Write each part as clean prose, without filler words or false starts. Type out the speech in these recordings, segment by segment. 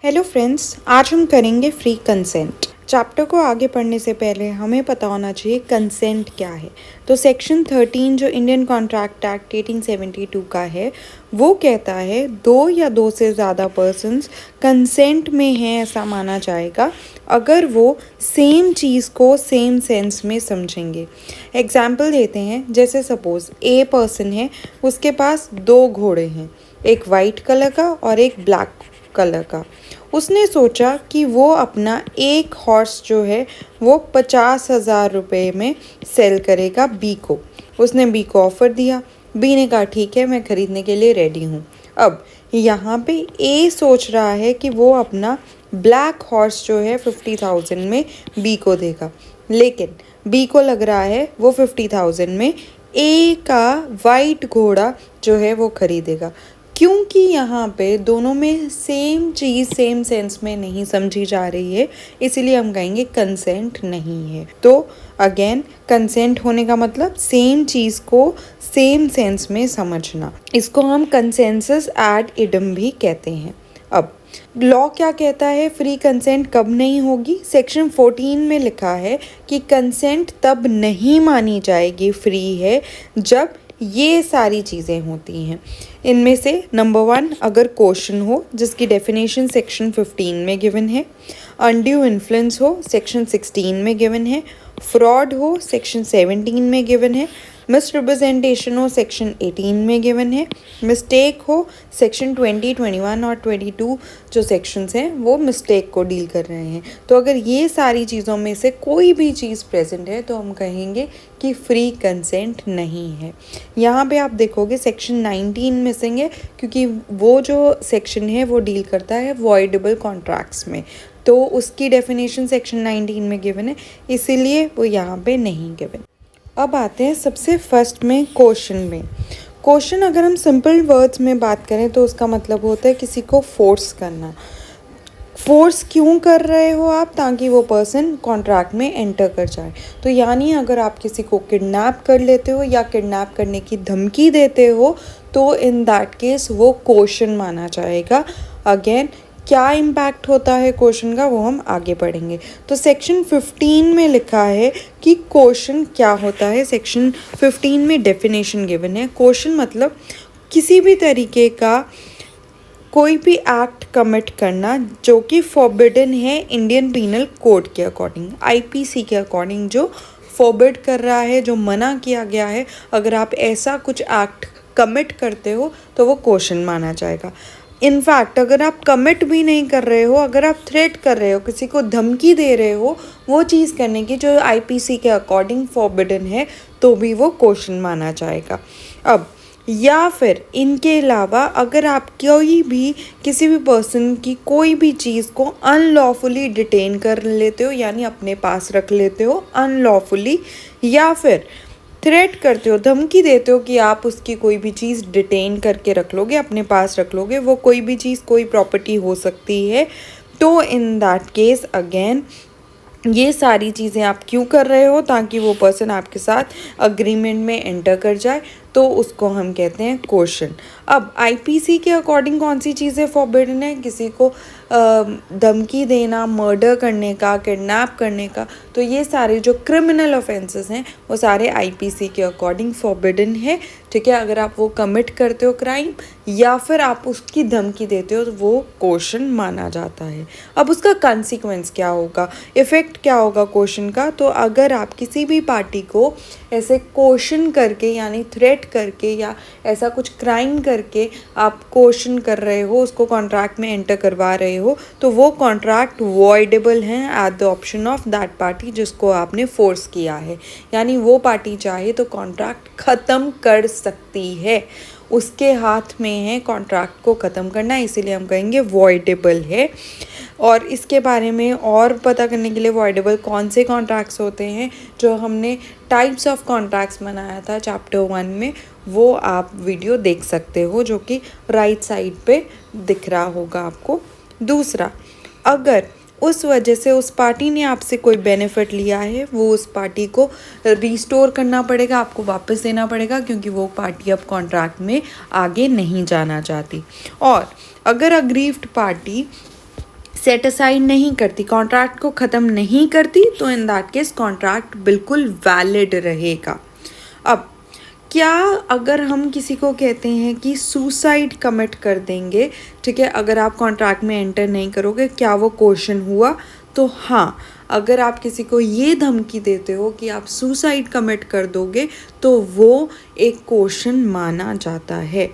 Hello friends, आज हम करेंगे फ्री कंसेंट। चैप्टर को आगे पढ़ने से पहले हमें पता होना चाहिए कंसेंट क्या है। तो सेक्शन 13 जो इंडियन कॉन्ट्रैक्ट एक्ट 1872 का है, वो कहता है दो या दो से ज़्यादा पर्सन्स कंसेंट में हैं ऐसा माना जाएगा अगर वो सेम चीज़ को सेम सेंस में समझेंगे। एग्जाम्पल देते हैं, जैसे सपोज़ ए पर्सन है, उसके पास दो घोड़े हैं, एक वाइट कलर का और एक ब्लैक कलर का। उसने सोचा कि वो अपना एक हॉर्स जो है वो 50,000 रुपये में सेल करेगा बी को। उसने बी को ऑफ़र दिया। बी ने कहा ठीक है, मैं ख़रीदने के लिए रेडी हूँ। अब यहाँ पे ए सोच रहा है कि वो अपना ब्लैक हॉर्स जो है 50,000 में बी को देगा, लेकिन बी को लग रहा है वो 50,000 में ए का वाइट घोड़ा जो है वो ख़रीदेगा। क्योंकि यहाँ पे दोनों में सेम चीज़ सेम सेंस में नहीं समझी जा रही है, इसीलिए हम कहेंगे कंसेंट नहीं है। तो अगेन, कंसेंट होने का मतलब सेम चीज़ को सेम सेंस में समझना। इसको हम कंसेंसस एड इडम भी कहते हैं। अब लॉ क्या कहता है, फ्री कंसेंट कब नहीं होगी? सेक्शन 14 में लिखा है कि कंसेंट तब नहीं मानी जाएगी फ्री है जब ये सारी चीज़ें होती हैं। इनमें से नंबर 1, अगर क्वेश्चन हो जिसकी डेफिनेशन सेक्शन 15 में गिवन है, अनड्यू इन्फ्लुएंस हो सेक्शन 16 में गिवन है, फ्रॉड हो सेक्शन 17 में गिवन है, मिसरिप्रेजेंटेशन हो सेक्शन 18 में गिवन है, मिस्टेक हो सेक्शन 20, 21 और 22 जो सेक्शंस हैं वो मिस्टेक को डील कर रहे हैं। तो अगर ये सारी चीज़ों में से कोई भी चीज़ प्रेजेंट है तो हम कहेंगे कि फ्री कंसेंट नहीं है। यहाँ पे आप देखोगे सेक्शन 19 मिसिंग है, क्योंकि वो जो सेक्शन है वो डील करता है वॉइडेबल कॉन्ट्रैक्ट्स में, तो उसकी डेफिनेशन सेक्शन 19 में गिवन है, इसीलिए वो यहाँ पे नहीं गिवन। अब आते हैं सबसे फर्स्ट में क्वेश्चन में। क्वेश्चन अगर हम सिंपल वर्ड्स में बात करें तो उसका मतलब होता है किसी को फोर्स करना। फोर्स क्यों कर रहे हो आप? ताकि वो पर्सन कॉन्ट्रैक्ट में एंटर कर जाए। तो यानी अगर आप किसी को किडनैप कर लेते हो या किडनैप करने की धमकी देते हो तो इन दैट केस वो क्वेश्चन माना जाएगा। अगेन, क्या इम्पैक्ट होता है क्वेश्चन का वो हम आगे पढ़ेंगे। तो सेक्शन 15 में लिखा है कि क्वेश्चन क्या होता है। सेक्शन 15 में डेफिनेशन गिवन है। क्वेश्चन मतलब किसी भी तरीके का कोई भी एक्ट कमिट करना जो कि फॉरबिडन है इंडियन पीनल कोड के अकॉर्डिंग, आईपीसी के अकॉर्डिंग, जो फॉरबिड कर रहा है, जो मना किया गया है। अगर आप ऐसा कुछ एक्ट कमिट करते हो तो वो क्वेश्चन माना जाएगा। इनफैक्ट अगर आप कमिट भी नहीं कर रहे हो, अगर आप थ्रेट कर रहे हो, किसी को धमकी दे रहे हो वो चीज़ करने की जो आईपीसी के अकॉर्डिंग फॉरबिडन है, तो भी वो क्वेश्चन माना जाएगा। अब या फिर इनके अलावा अगर आप कोई भी किसी भी पर्सन की कोई भी चीज़ को अनलॉफुली डिटेन कर लेते हो, यानी अपने पास रख लेते हो अनलॉफुली, या फिर थ्रेट करते हो, धमकी देते हो कि आप उसकी कोई भी चीज़ डिटेन करके रख लोगे, अपने पास रख लोगे, वो कोई भी चीज़ कोई प्रॉपर्टी हो सकती है, तो इन दैट केस अगेन ये सारी चीज़ें आप क्यों कर रहे हो? ताकि वो पर्सन आपके साथ अग्रीमेंट में एंटर कर जाए, तो उसको हम कहते हैं क्वेश्चन। अब आईपीसी के अकॉर्डिंग कौन सी चीज़ें फॉरबिडन है? किसी को धमकी देना, मर्डर करने का, किडनैप करने का, तो ये सारे जो क्रिमिनल ऑफेंसेस हैं वो सारे आईपीसी के अकॉर्डिंग फॉरबिडन है। ठीक है, अगर आप वो कमिट करते हो क्राइम या फिर आप उसकी धमकी देते हो तो वो क्वेश्चन माना जाता है। अब उसका कॉन्सिक्वेंस क्या होगा, इफ़ेक्ट क्या होगा क्वेश्चन का? तो अगर आप किसी भी पार्टी को ऐसे क्वेश्चन करके यानी थ्रेट करके या ऐसा कुछ क्राइम करके आप क्वेश्चन कर रहे हो, उसको कॉन्ट्रैक्ट में एंटर करवा रहे हो, तो वो कॉन्ट्रैक्ट वॉइडेबल हैं at the option of that party जिसको आपने फोर्स किया है। यानी वो पार्टी चाहे तो कॉन्ट्रैक्ट ख़त्म कर सकती है, उसके हाथ में है कॉन्ट्रैक्ट को ख़त्म करना, इसीलिए हम कहेंगे वॉइडेबल है। और इसके बारे में और पता करने के लिए वॉइडेबल कौन से कॉन्ट्रैक्ट्स होते हैं, जो हमने टाइप्स ऑफ कॉन्ट्रैक्ट्स बनाया था चैप्टर 1 में, वो आप वीडियो देख सकते हो, जो कि राइट साइड पे दिख रहा होगा आपको। दूसरा, अगर उस वजह से उस पार्टी ने आपसे कोई बेनिफिट लिया है, वो उस पार्टी को रिस्टोर करना पड़ेगा, आपको वापस देना पड़ेगा, क्योंकि वो पार्टी अब कॉन्ट्रैक्ट में आगे नहीं जाना चाहती। और अगर अग्रीव्ड पार्टी सेट असाइड नहीं करती, कॉन्ट्रैक्ट को ख़त्म नहीं करती, तो इन दैट केस कॉन्ट्रैक्ट बिल्कुल वैलिड रहेगा। अब क्या अगर हम किसी को कहते हैं कि सुसाइड कमिट कर देंगे, ठीक है, अगर आप कॉन्ट्रैक्ट में एंटर नहीं करोगे, क्या वो क्वेश्चन हुआ? तो हाँ, अगर आप किसी को ये धमकी देते हो कि आप सुसाइड कमिट कर दोगे तो वो एक क्वेश्चन माना जाता है।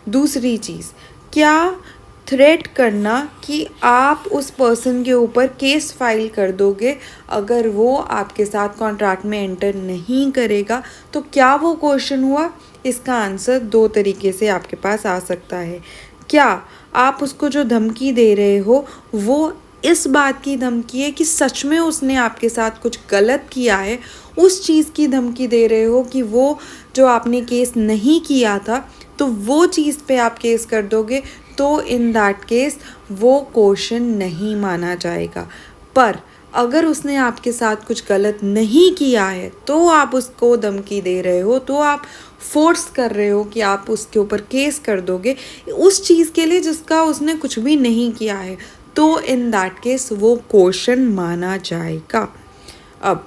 दूसरी चीज़, क्या थ्रेट करना कि आप उस पर्सन के ऊपर केस फाइल कर दोगे अगर वो आपके साथ कॉन्ट्रैक्ट में एंटर नहीं करेगा, तो क्या वो क्वेश्चन हुआ? इसका आंसर दो तरीके से आपके पास आ सकता है। क्या आप उसको जो धमकी दे रहे हो वो इस बात की धमकी है कि सच में उसने आपके साथ कुछ गलत किया है, उस चीज़ की धमकी दे रहे हो कि वो जो आपने केस नहीं किया था तो वो चीज़ पे आप केस कर दोगे, तो इन दैट केस वो क्वेश्चन नहीं माना जाएगा। पर अगर उसने आपके साथ कुछ गलत नहीं किया है तो आप उसको धमकी दे रहे हो, तो आप फोर्स कर रहे हो कि आप उसके ऊपर केस कर दोगे उस चीज़ के लिए जिसका उसने कुछ भी नहीं किया है, तो इन दैट केस वो क्वेश्चन माना जाएगा। अब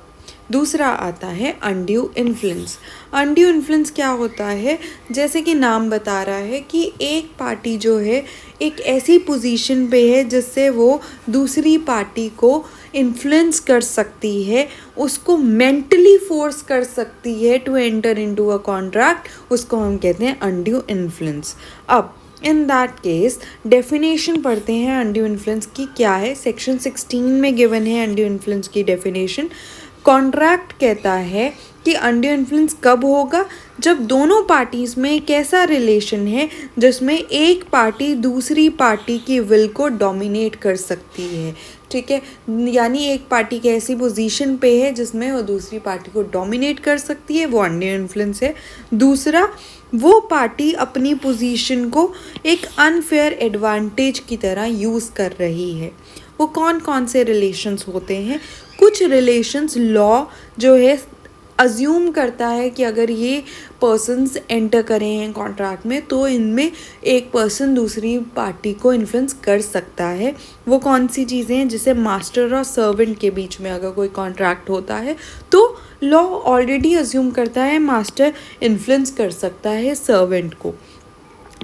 दूसरा आता है अनड्यू इन्फ्लुएंस। अनड्यू इन्फ्लुएंस क्या होता है? जैसे कि नाम बता रहा है कि एक पार्टी जो है एक ऐसी पोजीशन पे है जिससे वो दूसरी पार्टी को इन्फ्लुएंस कर सकती है, उसको मेंटली फोर्स कर सकती है to enter into a contract, उसको हम कहते हैं अनड्यू इन्फ्लुएंस। अब इन दैट केस डेफिनेशन पढ़ते हैं अनड्यू इन्फ्लुएंस की क्या है। सेक्शन 16 में गिवन है अनड्यू इन्फ्लुएंस की डेफिनेशन। कॉन्ट्रैक्ट कहता है कि अनड्यू इन्फ्लुएंस कब होगा? जब दोनों पार्टीज़ में एक ऐसा रिलेशन है जिसमें एक पार्टी दूसरी पार्टी की विल को डोमिनेट कर सकती है, ठीक है, यानी एक पार्टी की ऐसी पोजीशन पे है जिसमें वो दूसरी पार्टी को डोमिनेट कर सकती है, वो अनड्यू इन्फ्लुएंस है। दूसरा, वो पार्टी अपनी पोजीशन को एक अनफेयर एडवांटेज की तरह यूज़ कर रही है। वो कौन कौन से रिलेशंस होते हैं? कुछ रिलेशंस लॉ जो है अज्यूम करता है कि अगर ये पर्सन्स एंटर करें हैं कॉन्ट्रैक्ट में तो इनमें एक पर्सन दूसरी पार्टी को इन्फ्लुएंस कर सकता है। वो कौन सी चीज़ें हैं? जैसे मास्टर और सर्वेंट के बीच में अगर कोई कॉन्ट्रैक्ट होता है तो लॉ ऑलरेडी अज्यूम करता है मास्टर इन्फ्लुएंस कर सकता है सर्वेंट को।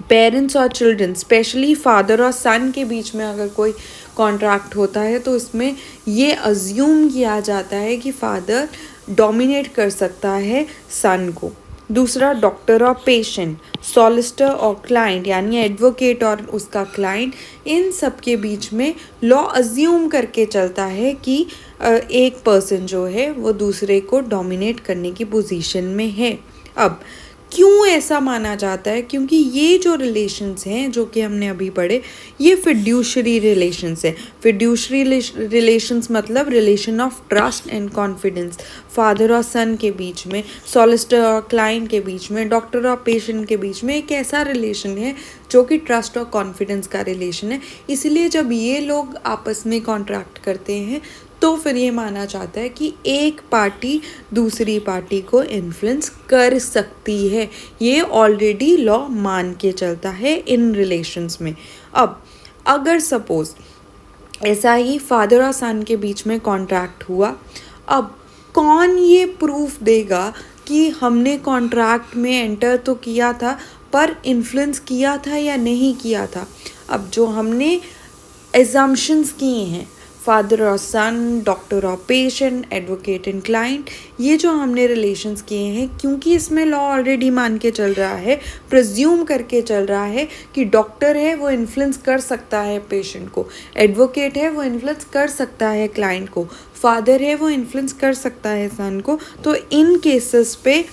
पेरेंट्स और चिल्ड्रन, स्पेशली फादर और सन के बीच में अगर कोई कॉन्ट्रैक्ट होता है तो इसमें ये अज्यूम किया जाता है कि फादर डोमिनेट कर सकता है सन को। दूसरा, डॉक्टर और पेशेंट, सॉलिसिटर और क्लाइंट यानी एडवोकेट और उसका क्लाइंट, इन सब के बीच में लॉ अज्यूम करके चलता है कि एक पर्सन जो है वो दूसरे को डोमिनेट करने की पोजीशन में है। अब क्यों ऐसा माना जाता है? क्योंकि ये जो रिलेशंस हैं जो कि हमने अभी पढ़े, ये फिड्यूशरी रिलेशंस हैं। फिड्यूशरी रिलेशंस मतलब relation of trust and confidence. Father और सन के बीच में, सॉलिसिटर और क्लाइंट के बीच में, डॉक्टर और पेशेंट के बीच में एक ऐसा रिलेशन है जो कि ट्रस्ट और कॉन्फिडेंस का रिलेशन है। इसलिए जब ये लोग आपस में कॉन्ट्रैक्ट करते हैं तो फिर ये माना जाता है कि एक पार्टी दूसरी पार्टी को इन्फ्लुएंस कर सकती है। ये ऑलरेडी लॉ मान के चलता है इन रिलेशंस में। अब अगर सपोज ऐसा ही फादर और सन के बीच में कॉन्ट्रैक्ट हुआ, अब कौन ये प्रूफ देगा कि हमने कॉन्ट्रैक्ट में एंटर तो किया था पर इन्फ्लुएंस किया था या नहीं किया था? अब जो हमने एजम्पशंस किए हैं, फादर और सन, डॉक्टर और पेशेंट, एडवोकेट एंड क्लाइंट, ये जो हमने रिलेशंस किए हैं, क्योंकि इसमें लॉ ऑलरेडी मान के चल रहा है, प्रिज्यूम करके चल रहा है कि डॉक्टर है वो इन्फ्लुएंस कर सकता है पेशेंट को, एडवोकेट है वो इन्फ्लुएंस कर सकता है क्लाइंट को, फादर है वो इन्फ्लुएंस कर सकता है सन को, तो इन केसेस पे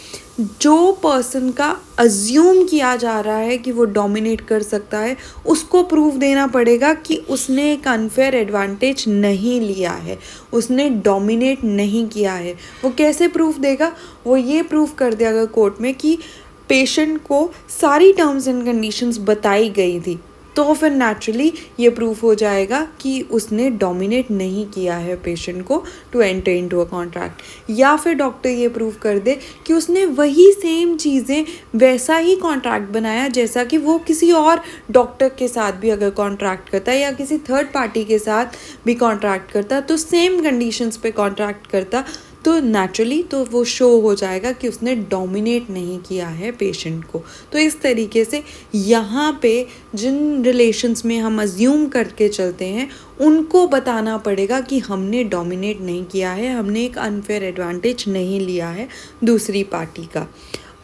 जो पर्सन का अज्यूम किया जा रहा है कि वो डोमिनेट कर सकता है, उसको प्रूफ देना पड़ेगा कि उसने एक अनफेयर एडवांटेज नहीं लिया है, उसने डोमिनेट नहीं किया है। वो कैसे प्रूफ देगा? वो ये प्रूफ कर देगा कोर्ट में कि पेशेंट को सारी टर्म्स एंड कंडीशंस बताई गई थी, तो फिर नेचुरली ये प्रूफ हो जाएगा कि उसने डोमिनेट नहीं किया है पेशेंट को to enter into a contract. या फिर डॉक्टर ये प्रूफ कर दे कि उसने वही सेम चीज़ें वैसा ही कॉन्ट्रैक्ट बनाया जैसा कि वो किसी और डॉक्टर के साथ भी अगर कॉन्ट्रैक्ट करता है या किसी थर्ड पार्टी के साथ भी कॉन्ट्रैक्ट करता तो सेम कंडीशंस पे कॉन्ट्रैक्ट करता, तो नेचुरली तो वो शो हो जाएगा कि उसने डोमिनेट नहीं किया है पेशेंट को। तो इस तरीके से यहाँ पे जिन रिलेशंस में हम अज्यूम करके चलते हैं उनको बताना पड़ेगा कि हमने डोमिनेट नहीं किया है, हमने एक अनफेयर एडवांटेज नहीं लिया है दूसरी पार्टी का।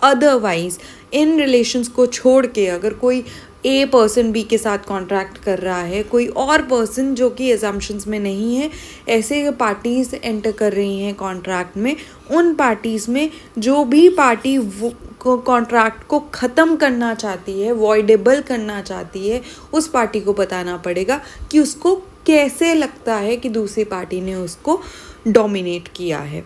अदरवाइज इन रिलेशंस को छोड़ के अगर कोई ए पर्सन बी के साथ कॉन्ट्रैक्ट कर रहा है, कोई और पर्सन जो कि एजम्पशंस में नहीं है, ऐसे पार्टीज़ एंटर कर रही हैं कॉन्ट्रैक्ट में, उन पार्टीज़ में जो भी पार्टी वो कॉन्ट्रैक्ट को ख़त्म करना चाहती है, वॉइडेबल करना चाहती है, उस पार्टी को बताना पड़ेगा कि उसको कैसे लगता है कि दूसरी पार्टी ने उसको डोमिनेट किया है।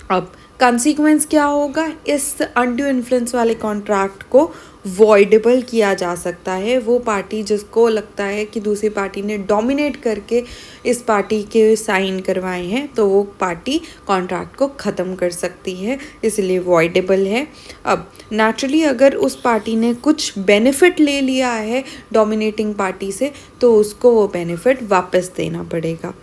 अब कंसीक्वेंस क्या होगा, इस अनड्यू इन्फ्लुएंस वाले कॉन्ट्रैक्ट को वॉइडेबल किया जा सकता है। वो पार्टी जिसको लगता है कि दूसरी पार्टी ने डोमिनेट करके इस पार्टी के साइन करवाए हैं, तो वो पार्टी कॉन्ट्रैक्ट को ख़त्म कर सकती है, इसलिए वॉइडेबल है। अब नेचुरली अगर उस पार्टी ने कुछ बेनिफिट ले लिया है डोमिनेटिंग पार्टी से, तो उसको वो बेनिफिट वापस देना पड़ेगा।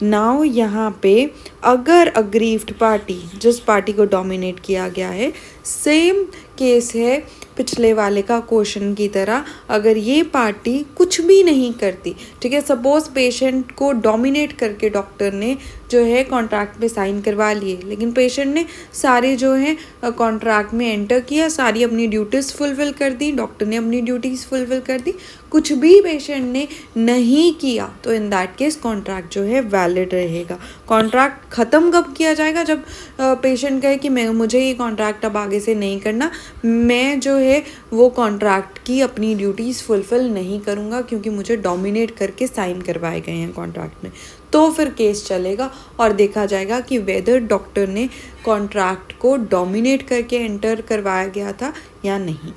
नाउ यहाँ पे अगर अग्रीव्ड पार्टी, जिस पार्टी को डोमिनेट किया गया है, सेम केस है पिछले वाले का क्वेश्चन की तरह, अगर ये पार्टी कुछ भी नहीं करती, ठीक है, सपोज पेशेंट को डोमिनेट करके डॉक्टर ने जो है कॉन्ट्रैक्ट पे साइन करवा लिए, लेकिन पेशेंट ने सारे जो है कॉन्ट्रैक्ट में एंटर किया, सारी अपनी ड्यूटीज़ फुलफ़िल कर दी, डॉक्टर ने अपनी ड्यूटीज़ फुलफ़िल कर दी, कुछ भी पेशेंट ने नहीं किया, तो इन दैट केस कॉन्ट्रैक्ट जो है वैलिड रहेगा। कॉन्ट्रैक्ट ख़त्म कब किया जाएगा, जब पेशेंट कहे कि मुझे ये कॉन्ट्रैक्ट अब आगे से नहीं करना, मैं जो है वो कॉन्ट्रैक्ट की अपनी ड्यूटीज़ फुलफ़िल नहीं करूँगा क्योंकि मुझे डोमिनेट करके साइन करवाए गए हैं कॉन्ट्रैक्ट में, तो फिर केस चलेगा और देखा जाएगा कि वेदर डॉक्टर ने कॉन्ट्रैक्ट को डोमिनेट करके एंटर करवाया गया था या नहीं।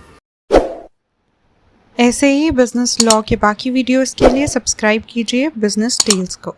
ऐसे ही बिजनेस लॉ के बाकी वीडियोस के लिए सब्सक्राइब कीजिए बिजनेस टेल्स को।